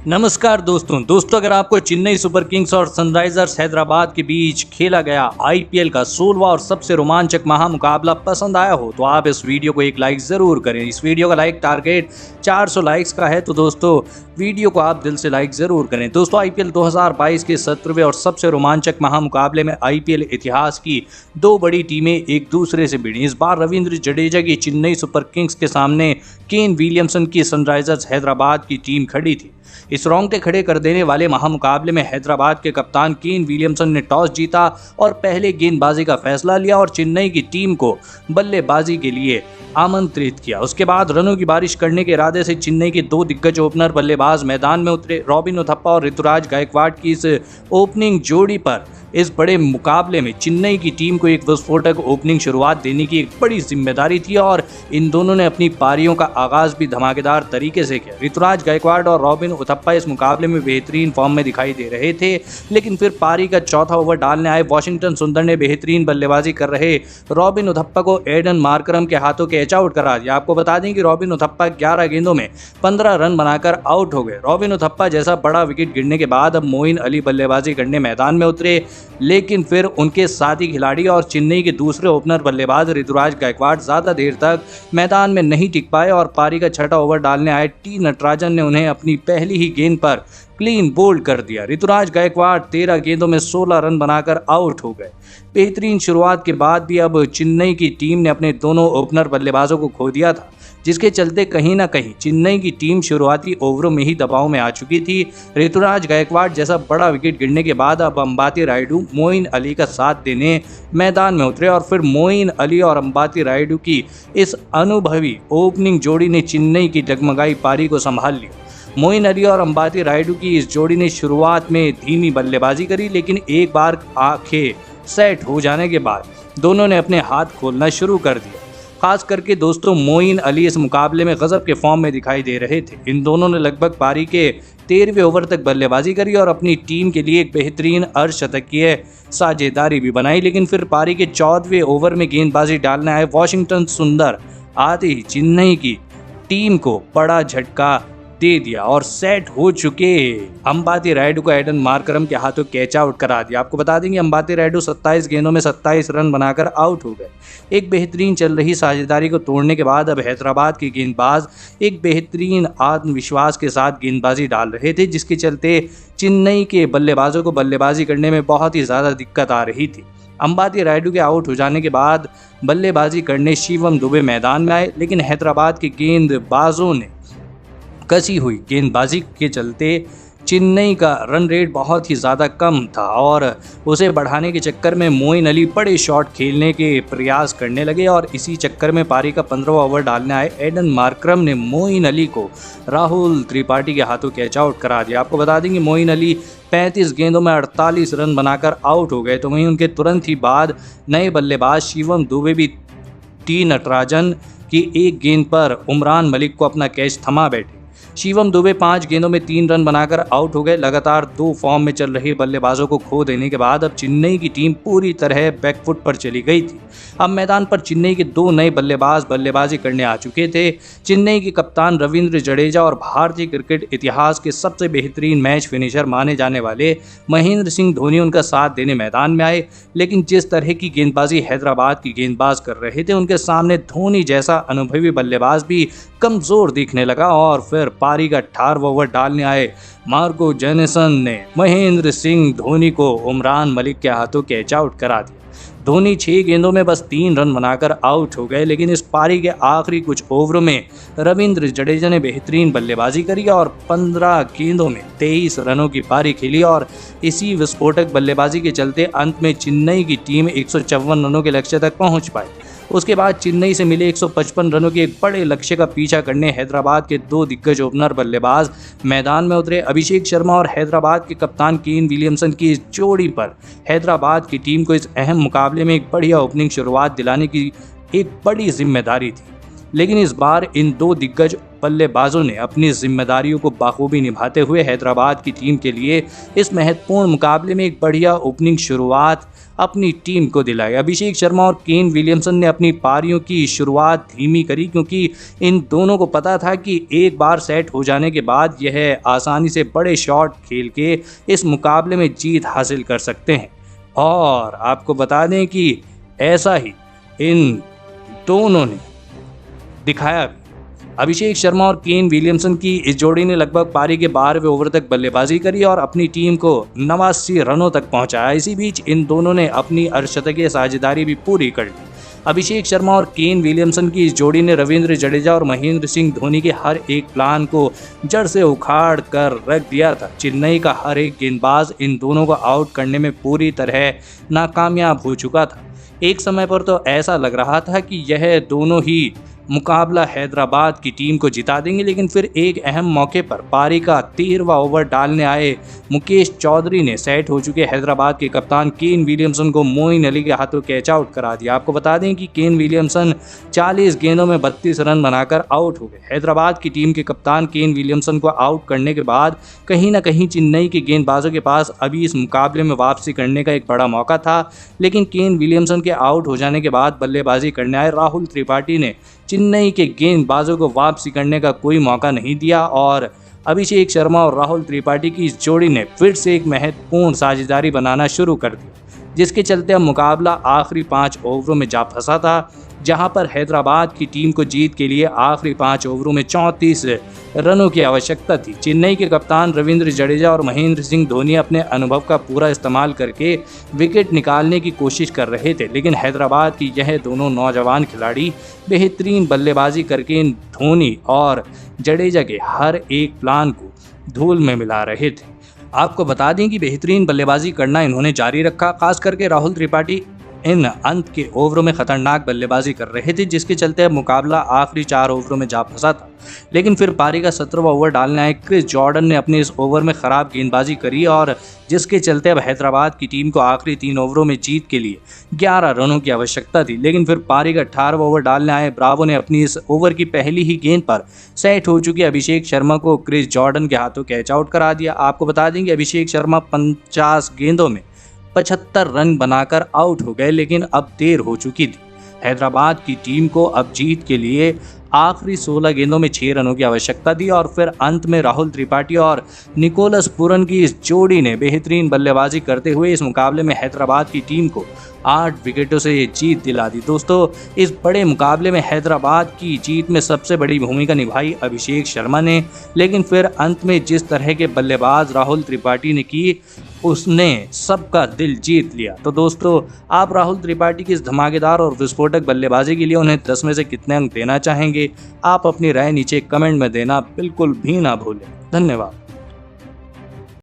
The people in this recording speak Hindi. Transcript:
नमस्कार दोस्तों अगर आपको चेन्नई सुपर किंग्स और सनराइजर्स हैदराबाद के बीच खेला गया आईपीएल का 16वां और सबसे रोमांचक महामुकाबला पसंद आया हो तो आप इस वीडियो को एक लाइक ज़रूर करें। इस वीडियो का लाइक टारगेट 400 लाइक्स का है, तो दोस्तों वीडियो को आप दिल से लाइक ज़रूर करें। दोस्तों आईपीएल 2022 के 17वें और सबसे रोमांचक महामुकाबले में आईपीएल इतिहास की दो बड़ी टीमें एक दूसरे से भिड़ी। इस बार रविंद्र जडेजा की चेन्नई सुपर किंग्स के सामने केन विलियमसन की सनराइजर्स हैदराबाद की टीम खड़ी थी। इस रोंगटे खड़े कर देने वाले महामुकाबले में हैदराबाद के कप्तान केन विलियमसन ने टॉस जीता और पहले गेंदबाजी का फैसला लिया और चेन्नई की टीम को बल्लेबाजी के लिए आमंत्रित किया। उसके बाद रनों की बारिश करने के इरादे से चेन्नई के दो दिग्गज ओपनर बल्लेबाज मैदान में उतरे। रॉबिन उथप्पा और ऋतुराज गायकवाड़ की इस ओपनिंग जोड़ी पर इस बड़े मुकाबले में चेन्नई की टीम को एक विस्फोटक ओपनिंग शुरुआत देने की एक बड़ी जिम्मेदारी थी और इन दोनों ने अपनी पारियों का आगाज भी धमाकेदार तरीके से किया। ऋतुराज गायकवाड़ और रॉबिन उथप्पा इस मुकाबले में बेहतरीन फॉर्म में दिखाई दे रहे थे, लेकिन फिर पारी का चौथा ओवर डालने आए वाशिंगटन सुंदर ने बेहतरीन बल्लेबाजी कर रहे रॉबिन उथप्पा को एडन मार्करम के हाथों कैच आउट करा दिया। आपको बता दें कि रॉबिन उथप्पा 11 गेंदों में 15 रन बनाकर आउट हो गए। रॉबिन उथप्पा जैसा बड़ा विकेट गिरने के बाद अब मोइन अली बल्लेबाजी करने मैदान में उतरे, लेकिन फिर उनके साथी खिलाड़ी और चेन्नई के दूसरे ओपनर बल्लेबाज ऋतुराज गायकवाड़ ज्यादा देर तक मैदान में नहीं टिक पाए और पारी का छठा ओवर डालने आए टी नटराजन ने उन्हें अपनी पहली ही गेंद पर क्लीन बोल्ड कर दिया। ऋतुराज गायकवाड़ 13 गेंदों में 16 रन बनाकर आउट हो गए। बेहतरीन शुरुआत के बाद भी अब चेन्नई की टीम ने अपने दोनों ओपनर बल्लेबाजों को खो दिया था, जिसके चलते कहीं ना कहीं चेन्नई की टीम शुरुआती ओवरों में ही दबाव में आ चुकी थी। ऋतुराज गायकवाड़ जैसा बड़ा विकेट गिरने के बाद अब अंबाती रायडू मोइन अली का साथ देने मैदान में उतरे और फिर मोइन अली और अंबाती रायडू की इस अनुभवी ओपनिंग जोड़ी ने चेन्नई की डगमगाई पारी को संभाल लिया। मोइन अली और अंबाती रायडू की इस जोड़ी ने शुरुआत में धीमी बल्लेबाजी करी, लेकिन एक बार आंखें सेट हो जाने के बाद दोनों ने अपने हाथ खोलना शुरू कर दिया। खास करके दोस्तों मोइन अली इस मुकाबले में गजब के फॉर्म में दिखाई दे रहे थे। इन दोनों ने लगभग पारी के 13वें ओवर तक बल्लेबाजी करी और अपनी टीम के लिए एक बेहतरीन अर्धशतकीय साझेदारी भी बनाई, लेकिन फिर पारी के 14वें ओवर में गेंदबाजी डालने आए वाशिंगटन सुंदर आते ही चेन्नई की टीम को बड़ा झटका दे दिया और सेट हो चुके अंबाती रायडू को एडन मार्करम के हाथों कैच आउट करा दिया। आपको बता दें कि अंबाती रायडू 27 गेंदों में 27 रन बनाकर आउट हो गए। एक बेहतरीन चल रही साझेदारी को तोड़ने के बाद अब हैदराबाद के गेंदबाज एक बेहतरीन आत्मविश्वास के साथ गेंदबाजी डाल रहे थे, जिसके चलते चेन्नई के बल्लेबाजों को बल्लेबाजी करने में बहुत ही ज़्यादा दिक्कत आ रही थी। अंबाती रायडू के आउट हो जाने के बाद बल्लेबाजी करने शिवम दुबे मैदान में आए, लेकिन हैदराबाद के गेंदबाजों ने कसी हुई गेंदबाजी के चलते चेन्नई का रन रेट बहुत ही ज़्यादा कम था और उसे बढ़ाने के चक्कर में मोइन अली बड़े शॉट खेलने के प्रयास करने लगे और इसी चक्कर में पारी का 15वां ओवर डालने आए एडन मार्करम ने मोइन अली को राहुल त्रिपाठी के हाथों कैच आउट करा दिया। आपको बता दें कि मोइन अली 35 गेंदों में 48 रन बनाकर आउट हो गए, तो वहीं उनके तुरंत ही बाद नए बल्लेबाज शिवम दुबे भी टी नटराजन की एक गेंद पर उमरान मलिक को अपना कैच थमा बैठे। शिवम दुबे 5 गेंदों में 3 रन बनाकर आउट हो गए। लगातार 2 फॉर्म में चल रहे बल्लेबाजों को खो देने के बाद अब चेन्नई की टीम पूरी तरह बैकफुट पर चली गई थी। अब मैदान पर चेन्नई के 2 नए बल्लेबाज बल्लेबाजी करने आ चुके थे। चेन्नई के कप्तान रविंद्र जडेजा और भारतीय क्रिकेट इतिहास के सबसे बेहतरीन मैच फिनिशर माने जाने वाले महेंद्र सिंह धोनी उनका साथ देने मैदान में आए, लेकिन जिस तरह की गेंदबाजी हैदराबाद की गेंदबाज कर रहे थे उनके सामने धोनी जैसा अनुभवी बल्लेबाज भी कमज़ोर दिखने लगा और फिर पारी का 18वां ओवर डालने आए मार्को जेनेसन ने महेंद्र सिंह धोनी को उमरान मलिक के हाथों कैच आउट करा दिया। धोनी 6 गेंदों में बस 3 रन बनाकर आउट हो गए, लेकिन इस पारी के आखिरी कुछ ओवरों में रविंद्र जडेजा ने बेहतरीन बल्लेबाजी करी और 15 गेंदों में 23 रनों की पारी खेली और इसी विस्फोटक बल्लेबाजी के चलते अंत में चेन्नई की टीम 154 रनों के लक्ष्य तक पहुंच पाई। उसके बाद चेन्नई से मिले 155 रनों के एक बड़े लक्ष्य का पीछा करने हैदराबाद के 2 दिग्गज ओपनर बल्लेबाज मैदान में उतरे। अभिषेक शर्मा और हैदराबाद के कप्तान केन विलियमसन की इस जोड़ी पर हैदराबाद की टीम को इस अहम मुकाबले में एक बढ़िया ओपनिंग शुरुआत दिलाने की एक बड़ी जिम्मेदारी थी। लेकिन इस बार इन दो दिग्गज बल्लेबाजों ने अपनी जिम्मेदारियों को बाखूबी निभाते हुए हैदराबाद की टीम के लिए इस महत्वपूर्ण मुकाबले में एक बढ़िया ओपनिंग शुरुआत अपनी टीम को दिलाई। अभिषेक शर्मा और केन विलियमसन ने अपनी पारियों की शुरुआत धीमी करी, क्योंकि इन दोनों को पता था कि एक बार सेट हो जाने के बाद यह आसानी से बड़े शॉट खेल के इस मुकाबले में जीत हासिल कर सकते हैं। और आपको बता दें कि ऐसा ही इन दोनों ने दिखाया भी। अभिषेक शर्मा और केन विलियमसन की इस जोड़ी ने लगभग पारी के 12वें ओवर तक बल्लेबाजी करी और अपनी टीम को 89 रनों तक पहुंचाया। इसी बीच इन दोनों ने अपनी अर्धशतकीय साझेदारी भी पूरी कर ली। अभिषेक शर्मा और केन विलियमसन की इस जोड़ी ने रविंद्र जडेजा और महेंद्र सिंह धोनी के हर एक प्लान को जड़ से उखाड़ कर रख दिया था। चेन्नई का हर एक गेंदबाज इन दोनों को आउट करने में पूरी तरह नाकामयाब हो चुका था। एक समय पर तो ऐसा लग रहा था कि यह दोनों ही मुकाबला हैदराबाद की टीम को जिता देंगे, लेकिन फिर एक अहम मौके पर पारी का 13वां ओवर डालने आए मुकेश चौधरी ने सेट हो चुके हैदराबाद के कप्तान केन विलियमसन को मोइन अली के हाथों कैच आउट करा दिया। आपको बता दें कि केन विलियमसन 40 गेंदों में 32 रन बनाकर आउट हो गए। हैदराबाद की टीम के कप्तान केन विलियमसन को आउट करने के बाद कहीं ना कहीं चेन्नई के गेंदबाजों के पास अभी इस मुकाबले में वापसी करने का एक बड़ा मौका था, लेकिन केन विलियमसन के आउट हो जाने के बाद बल्लेबाजी करने आए राहुल त्रिपाठी ने चेन्नई के गेंदबाजों को वापसी करने का कोई मौका नहीं दिया और अभिषेक शर्मा और राहुल त्रिपाठी की इस जोड़ी ने फिर से एक महत्वपूर्ण साझेदारी बनाना शुरू कर दिया, जिसके चलते अब मुकाबला आखिरी 5 ओवरों में जा फंसा था, जहां पर हैदराबाद की टीम को जीत के लिए आखिरी 5 ओवरों में 34 रनों की आवश्यकता थी। चेन्नई के कप्तान रविंद्र जडेजा और महेंद्र सिंह धोनी अपने अनुभव का पूरा इस्तेमाल करके विकेट निकालने की कोशिश कर रहे थे, लेकिन हैदराबाद की यह दोनों नौजवान खिलाड़ी बेहतरीन बल्लेबाजी करके इन धोनी और जडेजा के हर एक प्लान को धूल में मिला रहे थे। आपको बता दें कि बेहतरीन बल्लेबाजी करना इन्होंने जारी रखा, खास करके राहुल त्रिपाठी इन अंत के ओवरों में खतरनाक बल्लेबाजी कर रहे थे, जिसके चलते अब मुकाबला आखिरी 4 ओवरों में जा फंसा था। लेकिन फिर पारी का 17वां ओवर डालने आए क्रिस जॉर्डन ने अपने इस ओवर में खराब गेंदबाजी करी और जिसके चलते अब हैदराबाद की टीम को आखिरी 3 ओवरों में जीत के लिए 11 रनों की आवश्यकता थी। लेकिन फिर पारी का 18वां ओवर डालने आए ब्रावो ने अपनी इस ओवर की पहली ही गेंद पर सेट हो चुके अभिषेक शर्मा को क्रिस जॉर्डन के हाथों कैच आउट करा दिया। आपको बता दें कि अभिषेक शर्मा 50 गेंदों में 75 रन बनाकर आउट हो गए, लेकिन अब देर हो चुकी थी। हैदराबाद की टीम को अब जीत के लिए आखिरी 16 गेंदों में 6 रनों की आवश्यकता थी और फिर अंत में राहुल त्रिपाठी और निकोलस पूरन की इस जोड़ी ने बेहतरीन बल्लेबाजी करते हुए इस मुकाबले में हैदराबाद की टीम को 8 विकेटों से ये जीत दिला दी। दोस्तों, इस बड़े मुकाबले में हैदराबाद की जीत में सबसे बड़ी भूमिका निभाई अभिषेक शर्मा ने, लेकिन फिर अंत में जिस तरह के बल्लेबाज राहुल त्रिपाठी ने की, उसने सबका दिल जीत लिया। तो दोस्तों, आप राहुल त्रिपाठी की इस धमाकेदार और विस्फोटक बल्लेबाजी के लिए उन्हें 10 में से कितने अंक देना चाहेंगे? आप अपनी राय नीचे कमेंट में देना बिल्कुल भी ना भूलें। धन्यवाद।